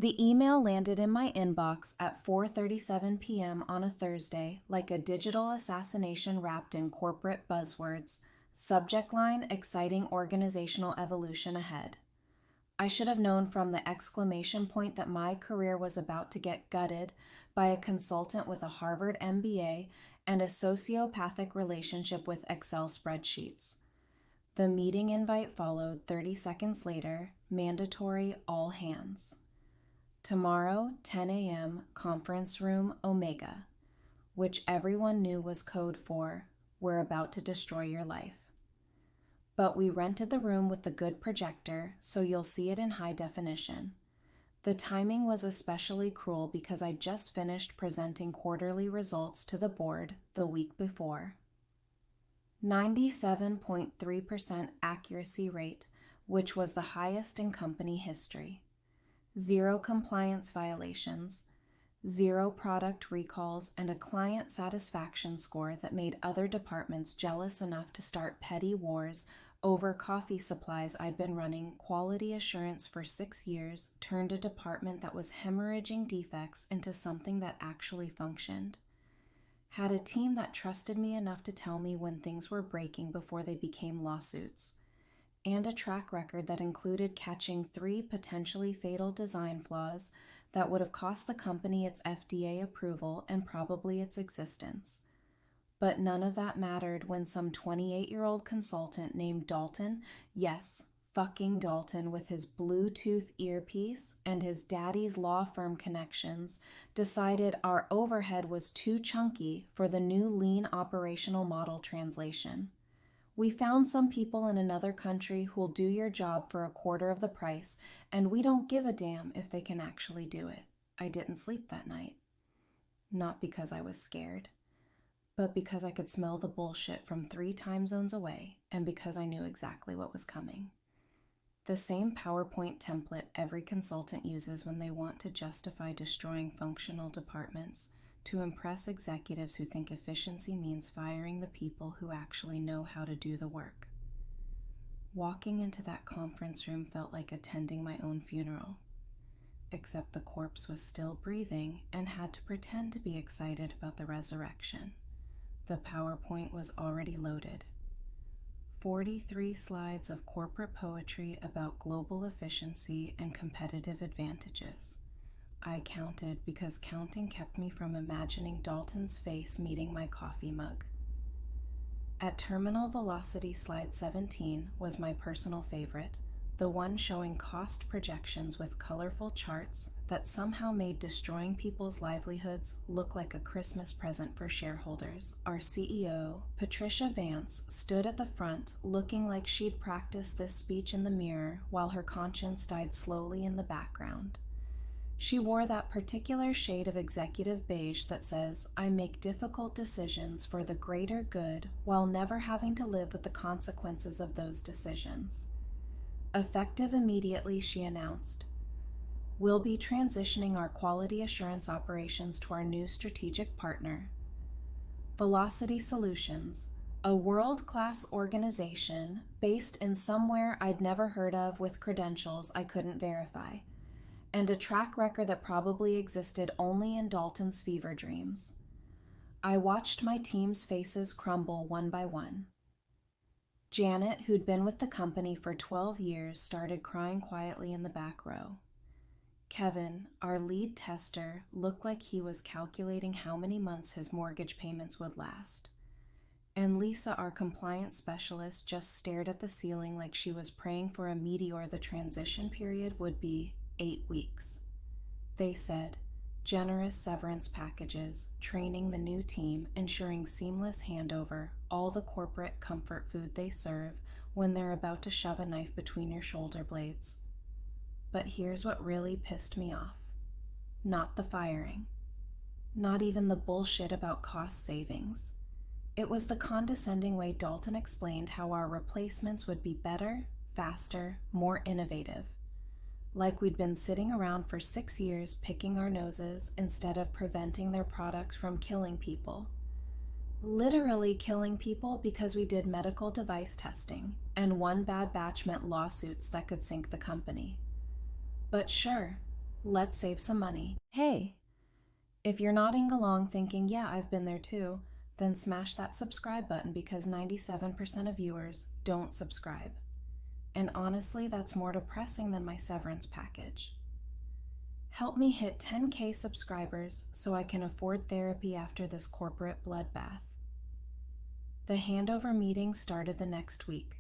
The email landed in my inbox at 4:37 p.m. on a Thursday like a digital assassination wrapped in corporate buzzwords. Subject line: exciting organizational evolution ahead. I should have known from the exclamation point that my career was about to get gutted by a consultant with a Harvard MBA and a sociopathic relationship with Excel spreadsheets. The meeting invite followed 30 seconds later, mandatory all hands. Tomorrow, 10 a.m., conference room Omega, which everyone knew was code for, we're about to destroy your life. But we rented the room with the good projector, so you'll see it in high definition. The timing was especially cruel because I just finished presenting quarterly results to the board the week before. 97.3% accuracy rate, which was the highest in company history. 0 compliance violations, 0 product recalls, and a client satisfaction score that made other departments jealous enough to start petty wars over coffee supplies. I'd been running quality assurance for 6 years, turned a department that was hemorrhaging defects into something that actually functioned. Had a team that trusted me enough to tell me when things were breaking before they became lawsuits. And a track record that included catching 3 potentially fatal design flaws that would have cost the company its FDA approval and probably its existence. But none of that mattered when some 28-year-old consultant named Dalton, yes, fucking Dalton, with his Bluetooth earpiece and his daddy's law firm connections, decided our overhead was too chunky for the new lean operational model translation. We found some people in another country who'll do your job for a quarter of the price, and we don't give a damn if they can actually do it. I didn't sleep that night. Not because I was scared, but because I could smell the bullshit from 3 time zones away, and because I knew exactly what was coming. The same PowerPoint template every consultant uses when they want to justify destroying functional departments, to impress executives who think efficiency means firing the people who actually know how to do the work. Walking into that conference room felt like attending my own funeral, except the corpse was still breathing and had to pretend to be excited about the resurrection. The PowerPoint was already loaded. 43 slides of corporate poetry about global efficiency and competitive advantages. I counted because counting kept me from imagining Dalton's face meeting my coffee mug. At terminal velocity slide 17 was my personal favorite, the one showing cost projections with colorful charts that somehow made destroying people's livelihoods look like a Christmas present for shareholders. Our CEO, Patricia Vance, stood at the front looking like she'd practiced this speech in the mirror while her conscience died slowly in the background. She wore that particular shade of executive beige that says, I make difficult decisions for the greater good while never having to live with the consequences of those decisions. Effective immediately, she announced, we'll be transitioning our quality assurance operations to our new strategic partner, Velocity Solutions, a world-class organization based in somewhere I'd never heard of with credentials I couldn't verify, and a track record that probably existed only in Dalton's fever dreams. I watched my team's faces crumble one by one. Janet, who'd been with the company for 12 years, started crying quietly in the back row. Kevin, our lead tester, looked like he was calculating how many months his mortgage payments would last. And Lisa, our compliance specialist, just stared at the ceiling like she was praying for a meteor. The transition period would be 8 weeks. They said, generous severance packages, training the new team, ensuring seamless handover, all the corporate comfort food they serve when they're about to shove a knife between your shoulder blades. But here's what really pissed me off. Not the firing. Not even the bullshit about cost savings. It was the condescending way Dalton explained how our replacements would be better, faster, more innovative. Like we'd been sitting around for 6 years picking our noses instead of preventing their products from killing people. Literally killing people because we did medical device testing, and one bad batch meant lawsuits that could sink the company. But sure, Let's save some money. Hey, if you're nodding along thinking, yeah, I've been there too, then smash that subscribe button because 97% of viewers don't subscribe. And honestly, that's more depressing than my severance package. Help me hit 10K subscribers so I can afford therapy after this corporate bloodbath. The handover meeting started the next week.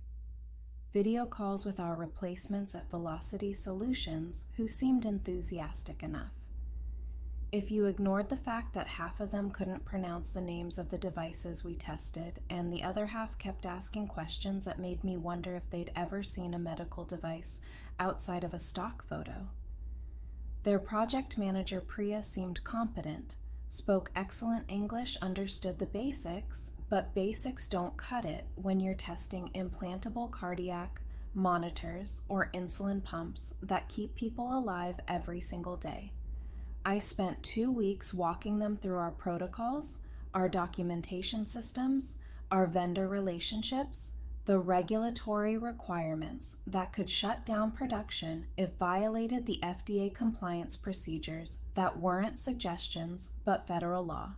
Video calls with our replacements at Velocity Solutions who seemed enthusiastic enough. If you ignored the fact that half of them couldn't pronounce the names of the devices we tested, and the other half kept asking questions that made me wonder if they'd ever seen a medical device outside of a stock photo. Their project manager Priya seemed competent, spoke excellent English, understood the basics, but basics don't cut it when you're testing implantable cardiac monitors or insulin pumps that keep people alive every single day. I spent 2 weeks walking them through our protocols, our documentation systems, our vendor relationships, the regulatory requirements that could shut down production if violated the FDA compliance procedures that weren't suggestions but federal law.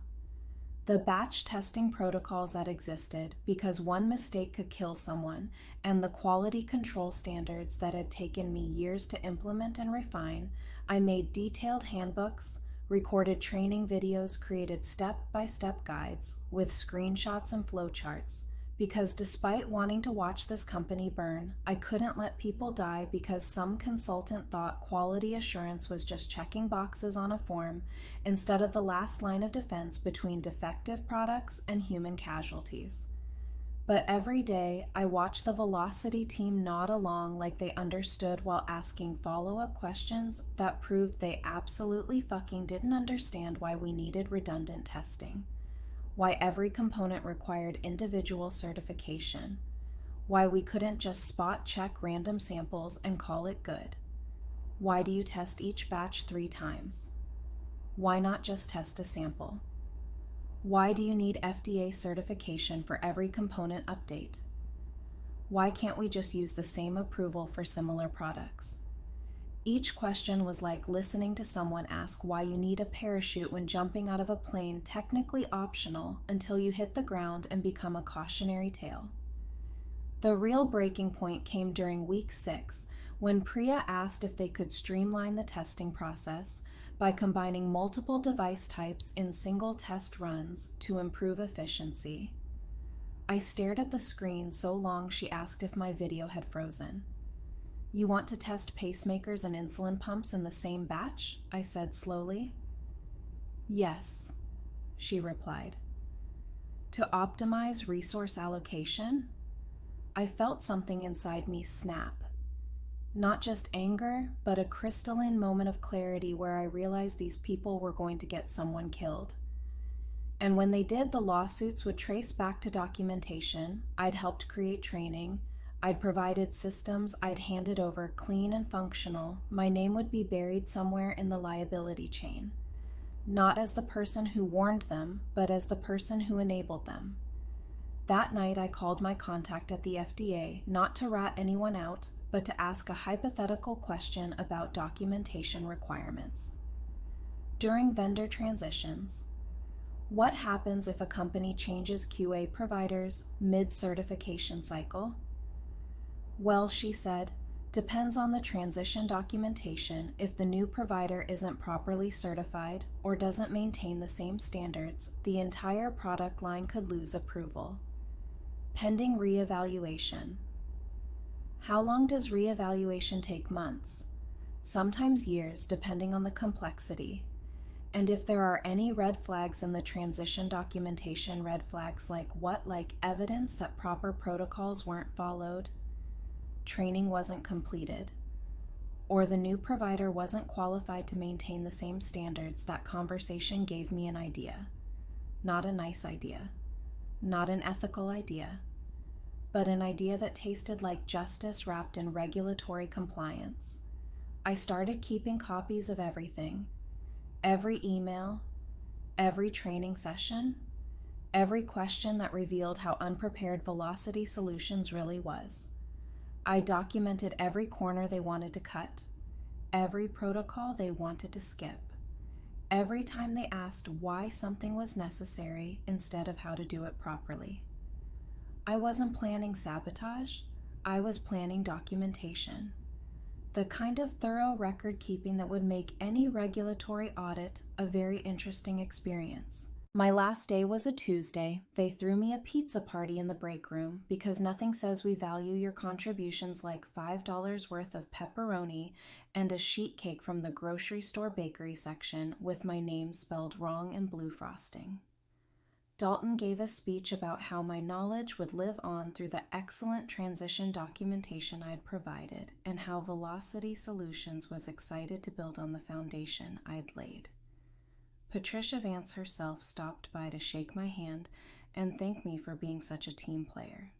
The batch testing protocols that existed because one mistake could kill someone, and the quality control standards that had taken me years to implement and refine, I made detailed handbooks, recorded training videos, created step-by-step guides with screenshots and flowcharts, because despite wanting to watch this company burn, I couldn't let people die because some consultant thought quality assurance was just checking boxes on a form instead of the last line of defense between defective products and human casualties. But every day, I watched the Velocity team nod along like they understood while asking follow-up questions that proved they absolutely fucking didn't understand why we needed redundant testing. Why every component required individual certification, why we couldn't just spot check random samples and call it good. Why do you test each batch 3 times? Why not just test a sample? Why do you need FDA certification for every component update? Why can't we just use the same approval for similar products? Each question was like listening to someone ask why you need a parachute when jumping out of a plane, technically optional until you hit the ground and become a cautionary tale. The real breaking point came during week 6 when Priya asked if they could streamline the testing process by combining multiple device types in single test runs to improve efficiency. I stared at the screen so long she asked if my video had frozen. You want to test pacemakers and insulin pumps in the same batch? I said slowly. Yes, she replied. To optimize resource allocation? I felt something inside me snap. Not just anger, but a crystalline moment of clarity where I realized these people were going to get someone killed. And when they did, the lawsuits would trace back to documentation. I'd helped create training. I'd provided systems, I'd handed over clean and functional. My name would be buried somewhere in the liability chain. Not as the person who warned them, but as the person who enabled them. That night I called my contact at the FDA, not to rat anyone out, but to ask a hypothetical question about documentation requirements. During vendor transitions, what happens if a company changes QA providers mid-certification cycle? Well, she said, depends on the transition documentation. If the new provider isn't properly certified or doesn't maintain the same standards, the entire product line could lose approval. Pending reevaluation. How long does reevaluation take? Months? Sometimes years, depending on the complexity. And if there are any red flags in the transition documentation, red flags like what? Like evidence that proper protocols weren't followed, training wasn't completed, or the new provider wasn't qualified to maintain the same standards, that conversation gave me an idea. Not a nice idea, not an ethical idea, but an idea that tasted like justice wrapped in regulatory compliance. I started keeping copies of everything, every email, every training session, every question that revealed how unprepared Velocity Solutions really was. I documented every corner they wanted to cut, every protocol they wanted to skip, every time they asked why something was necessary instead of how to do it properly. I wasn't planning sabotage, I was planning documentation. The kind of thorough record keeping that would make any regulatory audit a very interesting experience. My last day was a Tuesday. They threw me a pizza party in the break room because nothing says we value your contributions like $5 worth of pepperoni and a sheet cake from the grocery store bakery section with my name spelled wrong in blue frosting. Dalton gave a speech about how my knowledge would live on through the excellent transition documentation I'd provided and how Velocity Solutions was excited to build on the foundation I'd laid. Patricia Vance herself stopped by to shake my hand and thank me for being such a team player.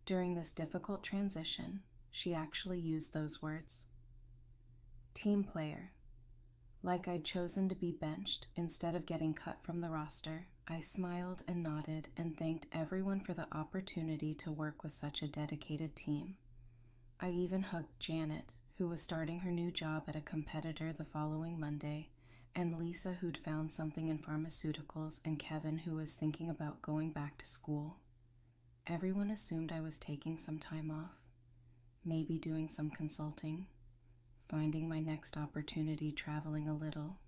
During this difficult transition, she actually used those words. Team player. Like I'd chosen to be benched instead of getting cut from the roster, I smiled and nodded and thanked everyone for the opportunity to work with such a dedicated team. I even hugged Janet, who was starting her new job at a competitor the following Monday, and Lisa, who'd found something in pharmaceuticals, and Kevin, who was thinking about going back to school. Everyone assumed I was taking some time off, maybe doing some consulting, finding my next opportunity traveling a little.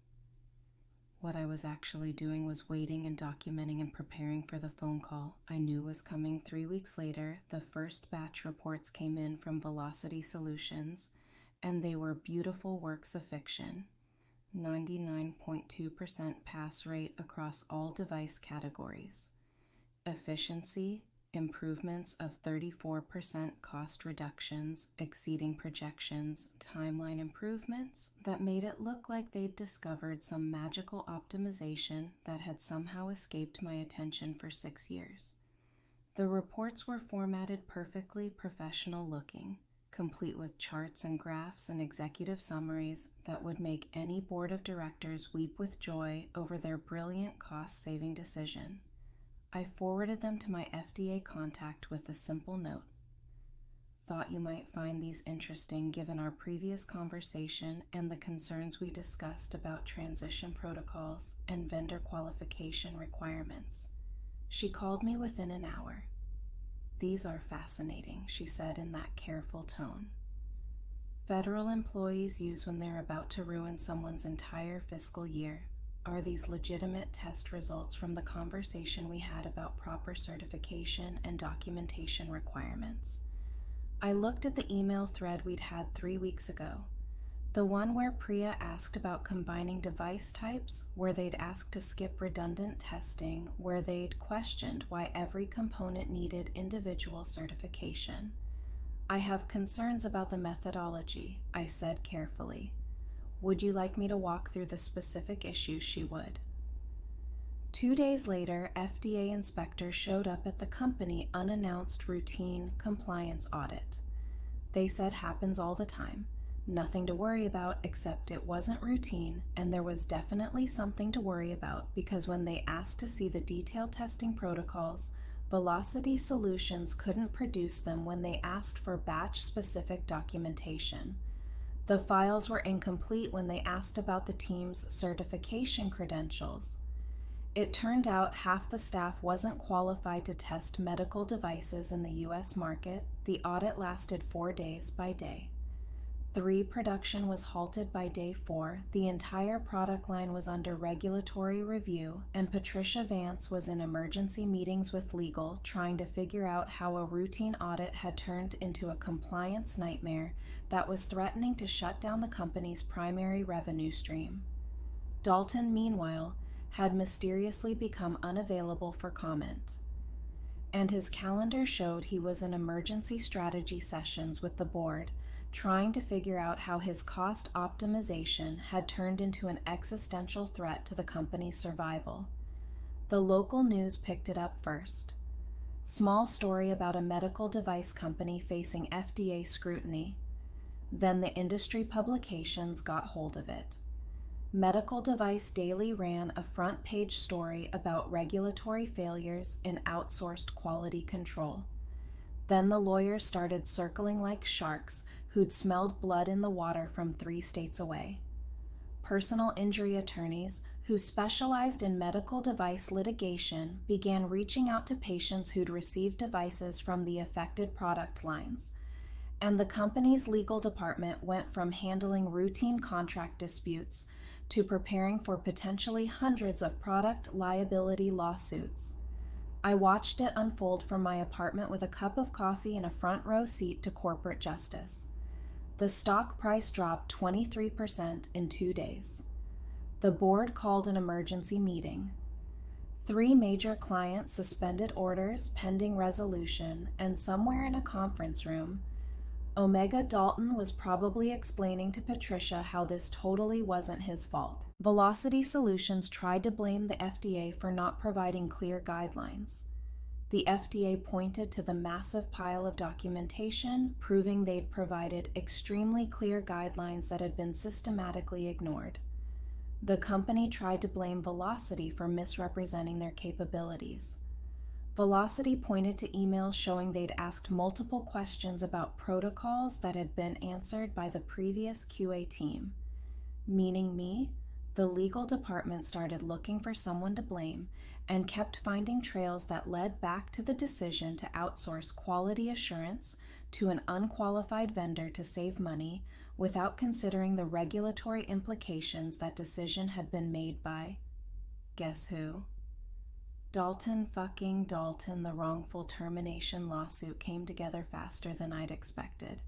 What I was actually doing was waiting and documenting and preparing for the phone call I knew was coming 3 weeks later. The first batch reports came in from Velocity Solutions, and they were beautiful works of fiction. 99.2% pass rate across all device categories. Efficiency, improvements of 34% cost reductions exceeding projections, timeline improvements that made it look like they'd discovered some magical optimization that had somehow escaped my attention for 6 years. The reports were formatted perfectly professional looking, complete with charts and graphs and executive summaries that would make any board of directors weep with joy over their brilliant cost-saving decision. I forwarded them to my FDA contact with a simple note. Thought you might find these interesting given our previous conversation and the concerns we discussed about transition protocols and vendor qualification requirements. She called me within an hour. These are fascinating, she said in that careful tone. Federal employees use when they're about to ruin someone's entire fiscal year. Are these legitimate test results from the conversation we had about proper certification and documentation requirements? I looked at the email thread we'd had 3 weeks ago. The one where Priya asked about combining device types, where they'd asked to skip redundant testing, where they'd questioned why every component needed individual certification. I have concerns about the methodology, I said carefully. Would you like me to walk through the specific issues? She would. 2 days later, FDA inspectors showed up at the company unannounced routine compliance audit. They said happens all the time. Nothing to worry about except it wasn't routine, and there was definitely something to worry about because when they asked to see the detailed testing protocols, Velocity Solutions couldn't produce them when they asked for batch-specific documentation. The files were incomplete when they asked about the team's certification credentials. It turned out half the staff wasn't qualified to test medical devices in the U.S. market. The audit lasted 4 days by day. 3 production was halted by day 4, the entire product line was under regulatory review, and Patricia Vance was in emergency meetings with legal trying to figure out how a routine audit had turned into a compliance nightmare that was threatening to shut down the company's primary revenue stream. Dalton, meanwhile, had mysteriously become unavailable for comment, and his calendar showed he was in emergency strategy sessions with the board, trying to figure out how his cost optimization had turned into an existential threat to the company's survival. The local news picked it up first. Small story about a medical device company facing FDA scrutiny. Then the industry publications got hold of it. Medical Device Daily ran a front-page story about regulatory failures in outsourced quality control. Then the lawyers started circling like sharks who'd smelled blood in the water from 3 states away. Personal injury attorneys who specialized in medical device litigation began reaching out to patients who'd received devices from the affected product lines, and the company's legal department went from handling routine contract disputes to preparing for potentially hundreds of product liability lawsuits. I watched it unfold from my apartment with a cup of coffee and a front row seat to corporate justice. The stock price dropped 23% in 2 days. The board called an emergency meeting. 3 major clients suspended orders pending resolution, and somewhere in a conference room, Omega Dalton was probably explaining to Patricia how this totally wasn't his fault. Velocity Solutions tried to blame the FDA for not providing clear guidelines. The FDA pointed to the massive pile of documentation proving they'd provided extremely clear guidelines that had been systematically ignored. The company tried to blame Velocity for misrepresenting their capabilities. Velocity pointed to emails showing they'd asked multiple questions about protocols that had been answered by the previous QA team. Meaning me, the legal department started looking for someone to blame and kept finding trails that led back to the decision to outsource quality assurance to an unqualified vendor to save money without considering the regulatory implications that decision had been made by, guess who? Dalton. The wrongful termination lawsuit came together faster than I'd expected.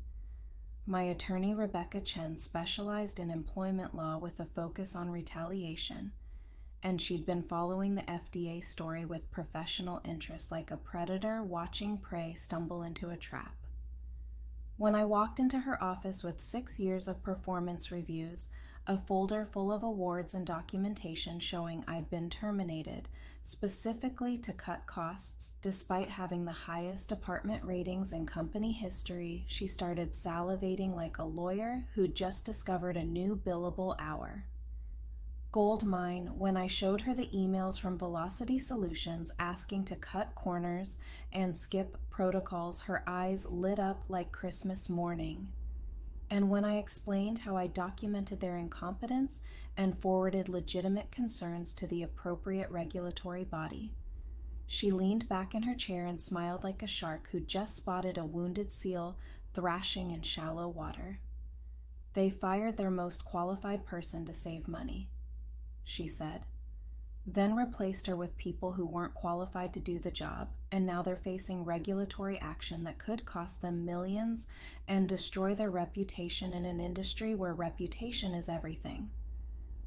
My attorney, Rebecca Chen, specialized in employment law with a focus on retaliation, and she'd been following the FDA story with professional interest like a predator watching prey stumble into a trap. When I walked into her office with 6 years of performance reviews, a folder full of awards and documentation showing I'd been terminated, specifically to cut costs, despite having the highest department ratings in company history, she started salivating like a lawyer who'd just discovered a new billable hour. Goldmine, when I showed her the emails from Velocity Solutions asking to cut corners and skip protocols, her eyes lit up like Christmas morning. And when I explained how I documented their incompetence and forwarded legitimate concerns to the appropriate regulatory body, she leaned back in her chair and smiled like a shark who just spotted a wounded seal thrashing in shallow water. They fired their most qualified person to save money, she said, then replaced her with people who weren't qualified to do the job, and now they're facing regulatory action that could cost them millions and destroy their reputation in an industry where reputation is everything.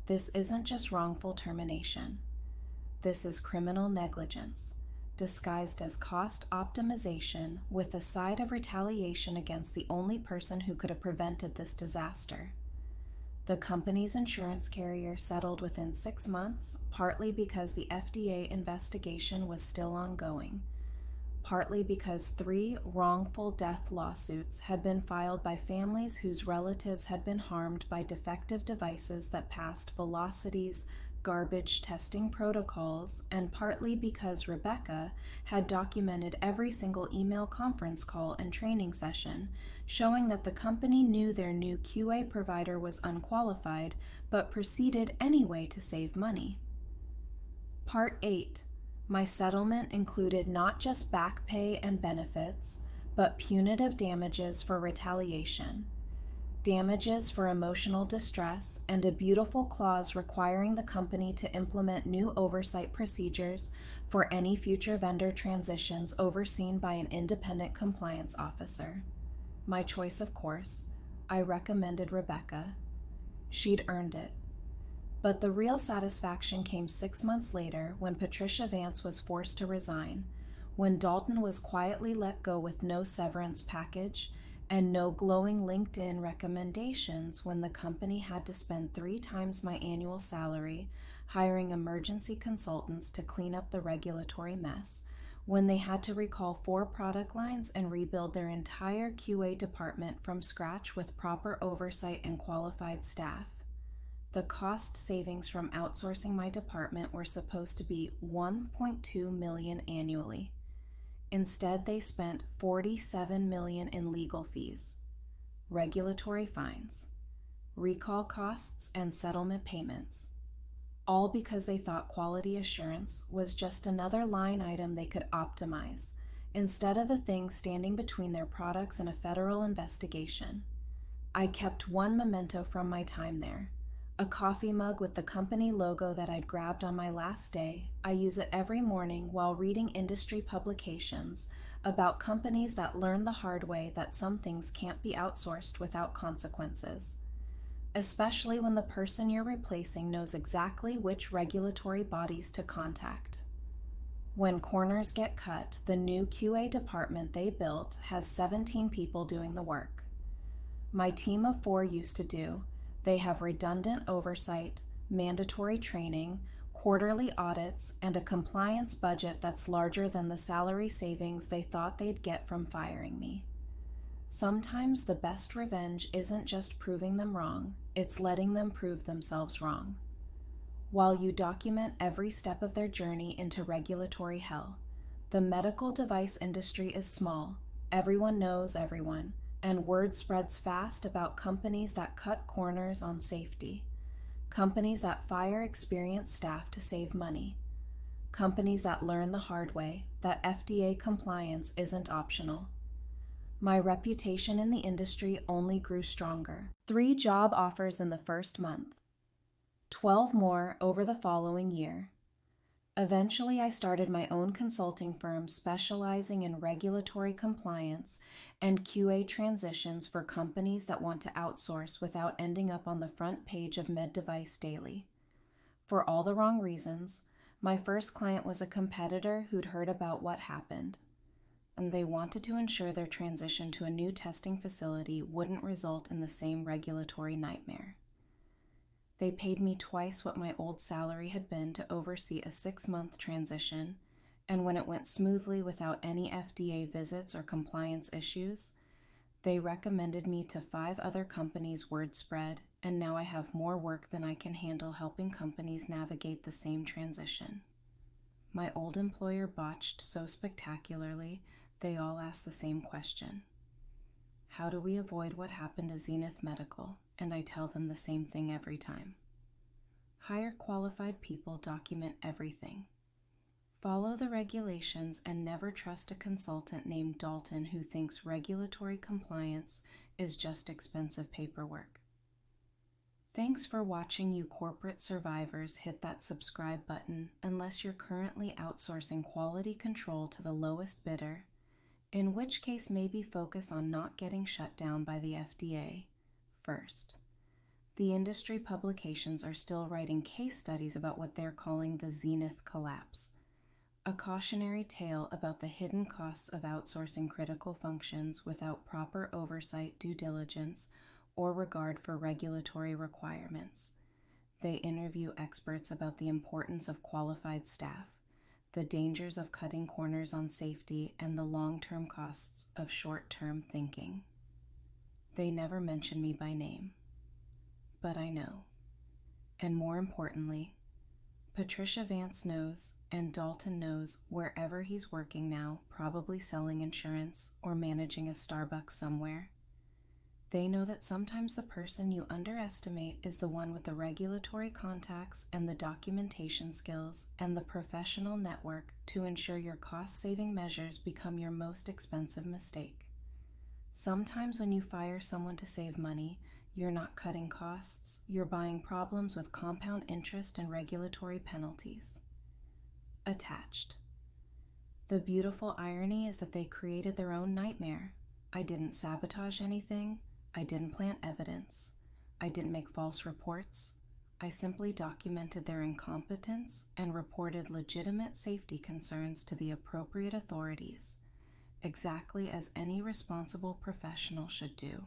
This isn't just wrongful termination. This is criminal negligence, disguised as cost optimization with a side of retaliation against the only person who could have prevented this disaster. The company's insurance carrier settled within 6 months, partly because the FDA investigation was still ongoing, partly because 3 wrongful death lawsuits had been filed by families whose relatives had been harmed by defective devices that passed Velocity's garbage testing protocols, and partly because Rebecca had documented every single email conference call and training session, showing that the company knew their new QA provider was unqualified, but proceeded anyway to save money. Part 8. My settlement included not just back pay and benefits, but punitive damages for retaliation, damages for emotional distress, and a beautiful clause requiring the company to implement new oversight procedures for any future vendor transitions overseen by an independent compliance officer. My choice, of course. I recommended Rebecca. She'd earned it. But the real satisfaction came 6 months later when Patricia Vance was forced to resign, when Dalton was quietly let go with no severance package, and no glowing LinkedIn recommendations when the company had to spend 3 times my annual salary hiring emergency consultants to clean up the regulatory mess, when they had to recall 4 product lines and rebuild their entire QA department from scratch with proper oversight and qualified staff. The cost savings from outsourcing my department were supposed to be $1.2 million annually. Instead, they spent $47 million in legal fees, regulatory fines, recall costs, and settlement payments, all because they thought quality assurance was just another line item they could optimize instead of the thing standing between their products and a federal investigation. I kept one memento from my time there, a coffee mug with the company logo that I'd grabbed on my last day. I use it every morning while reading industry publications about companies that learn the hard way that some things can't be outsourced without consequences, especially when the person you're replacing knows exactly which regulatory bodies to contact. When corners get cut, the new QA department they built has 17 people doing the work. My team of 4 used to do. They have redundant oversight, mandatory training, quarterly audits, and a compliance budget that's larger than the salary savings they thought they'd get from firing me. Sometimes the best revenge isn't just proving them wrong, it's letting them prove themselves wrong. While you document every step of their journey into regulatory hell, the medical device industry is small, everyone knows everyone, and word spreads fast about companies that cut corners on safety, companies that fire experienced staff to save money, companies that learn the hard way that FDA compliance isn't optional. My reputation in the industry only grew stronger. 3 job offers in the first month, 12 more over the following year. Eventually, I started my own consulting firm specializing in regulatory compliance and QA transitions for companies that want to outsource without ending up on the front page of Med Device Daily. For all the wrong reasons, my first client was a competitor who'd heard about what happened, and they wanted to ensure their transition to a new testing facility wouldn't result in the same regulatory nightmare. They paid me twice what my old salary had been to oversee a 6-month transition, and when it went smoothly without any FDA visits or compliance issues, they recommended me to 5 other companies. Word spread, and now I have more work than I can handle helping companies navigate the same transition. My old employer botched so spectacularly, they all asked the same question. How do we avoid what happened to Zenith Medical? And I tell them the same thing every time. Hire qualified people, document everything. Follow the regulations and never trust a consultant named Dalton who thinks regulatory compliance is just expensive paperwork. Thanks for watching, you corporate survivors. Hit that subscribe button unless you're currently outsourcing quality control to the lowest bidder, in which case maybe focus on not getting shut down by the FDA first. The industry publications are still writing case studies about what they're calling the Zenith collapse, a cautionary tale about the hidden costs of outsourcing critical functions without proper oversight, due diligence, or regard for regulatory requirements. They interview experts about the importance of qualified staff, the dangers of cutting corners on safety, and the long-term costs of short-term thinking. They never mention me by name, but I know. And more importantly, Patricia Vance knows, and Dalton knows wherever he's working now, probably selling insurance or managing a Starbucks somewhere. They know that sometimes the person you underestimate is the one with the regulatory contacts and the documentation skills and the professional network to ensure your cost-saving measures become your most expensive mistake. Sometimes when you fire someone to save money, you're not cutting costs, you're buying problems with compound interest and regulatory penalties. Attached. The beautiful irony is that they created their own nightmare. I didn't sabotage anything. I didn't plant evidence. I didn't make false reports. I simply documented their incompetence and reported legitimate safety concerns to the appropriate authorities, exactly as any responsible professional should do,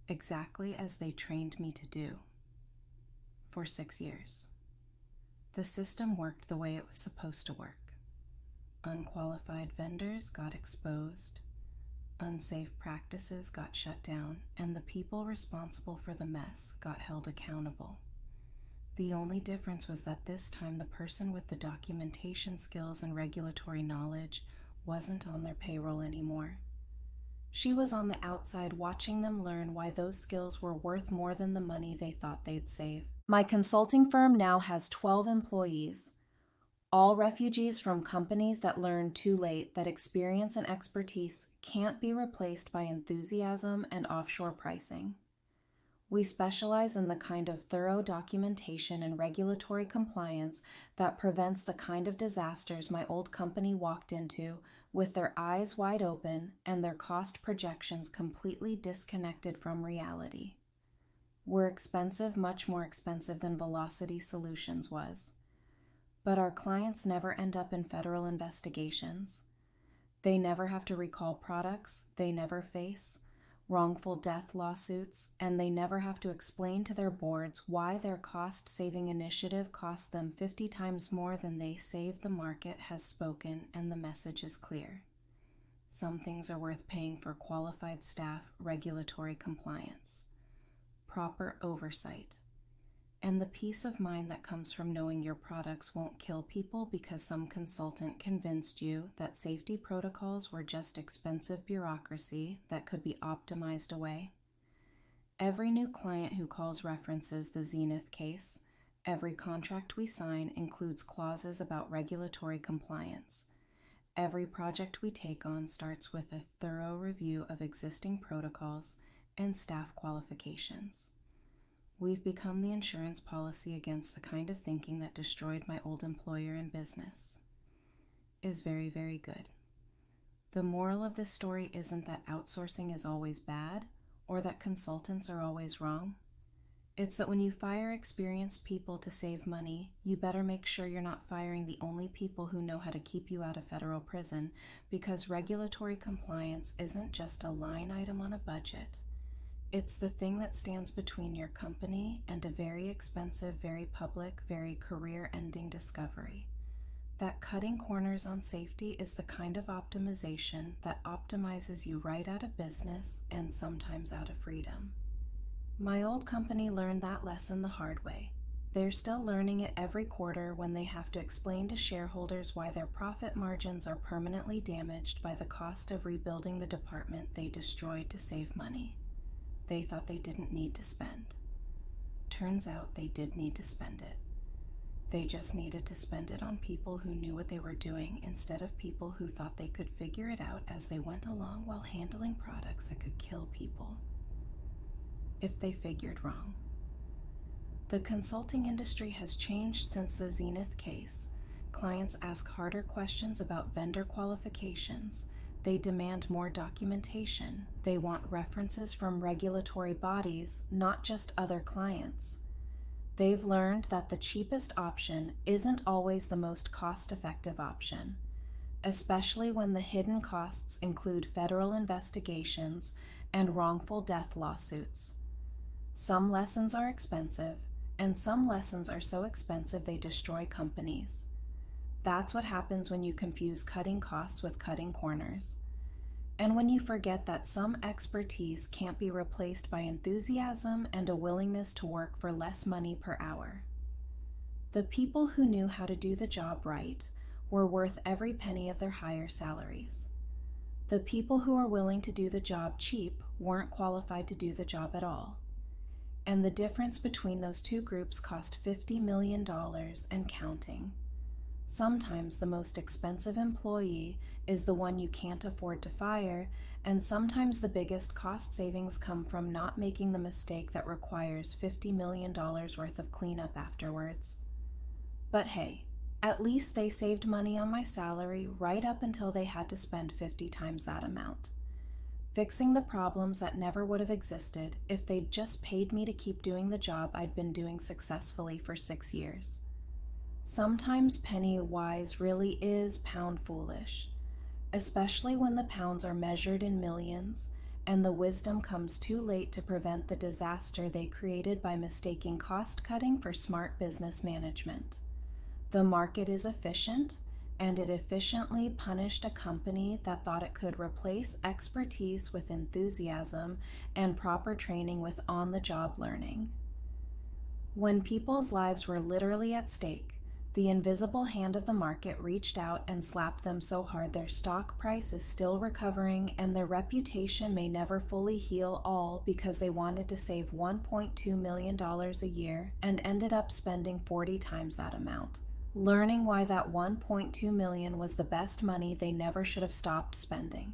exactly as they trained me to do. For 6 years. The system worked the way it was supposed to work. Unqualified vendors got exposed, unsafe practices got shut down, and the people responsible for the mess got held accountable. The only difference was that this time the person with the documentation skills and regulatory knowledge wasn't on their payroll anymore. She was on the outside watching them learn why those skills were worth more than the money they thought they'd save. My consulting firm now has 12 employees, all refugees from companies that learned too late that experience and expertise can't be replaced by enthusiasm and offshore pricing. We specialize in the kind of thorough documentation and regulatory compliance that prevents the kind of disasters my old company walked into with their eyes wide open and their cost projections completely disconnected from reality. We're expensive, much more expensive than Velocity Solutions was. But our clients never end up in federal investigations. They never have to recall products, they never face wrongful death lawsuits, and they never have to explain to their boards why their cost-saving initiative cost them 50 times more than they save. The market has spoken, and the message is clear. Some things are worth paying for: qualified staff, regulatory compliance, proper oversight, and the peace of mind that comes from knowing your products won't kill people because some consultant convinced you that safety protocols were just expensive bureaucracy that could be optimized away. Every new client who calls references the Zenith case. Every contract we sign includes clauses about regulatory compliance. Every project we take on starts with a thorough review of existing protocols and staff qualifications. We've become the insurance policy against the kind of thinking that destroyed my old employer and business. Is very, very good. The moral of this story isn't that outsourcing is always bad or that consultants are always wrong. It's that when you fire experienced people to save money, you better make sure you're not firing the only people who know how to keep you out of federal prison, because regulatory compliance isn't just a line item on a budget. It's the thing that stands between your company and a very expensive, very public, very career-ending discovery. That cutting corners on safety is the kind of optimization that optimizes you right out of business and sometimes out of freedom. My old company learned that lesson the hard way. They're still learning it every quarter when they have to explain to shareholders why their profit margins are permanently damaged by the cost of rebuilding the department they destroyed to save money. They thought they didn't need to spend. Turns out they did need to spend it. They just needed to spend it on people who knew what they were doing instead of people who thought they could figure it out as they went along while handling products that could kill people. If they figured wrong. The consulting industry has changed since the Zenith case. Clients ask harder questions about vendor qualifications. They demand more documentation. They want references from regulatory bodies, not just other clients. They've learned that the cheapest option isn't always the most cost-effective option, especially when the hidden costs include federal investigations and wrongful death lawsuits. Some lessons are expensive, and some lessons are so expensive they destroy companies. That's what happens when you confuse cutting costs with cutting corners. And when you forget that some expertise can't be replaced by enthusiasm and a willingness to work for less money per hour. The people who knew how to do the job right were worth every penny of their higher salaries. The people who are willing to do the job cheap weren't qualified to do the job at all. And the difference between those two groups cost $50 million and counting. Sometimes the most expensive employee is the one you can't afford to fire, and sometimes the biggest cost savings come from not making the mistake that requires $50 million worth of cleanup afterwards. But hey, at least they saved money on my salary right up until they had to spend 50 times that amount, fixing the problems that never would have existed if they'd just paid me to keep doing the job I'd been doing successfully for 6 years. Sometimes penny wise really is pound foolish, especially when the pounds are measured in millions and the wisdom comes too late to prevent the disaster they created by mistaking cost cutting for smart business management. The market is efficient, and it efficiently punished a company that thought it could replace expertise with enthusiasm and proper training with on-the-job learning. When people's lives were literally at stake, The invisible hand of the market reached out and slapped them so hard their stock price is still recovering and their reputation may never fully heal, all because they wanted to save $1.2 million a year and ended up spending 40 times that amount. Learning why that $1.2 million was the best money they never should have stopped spending.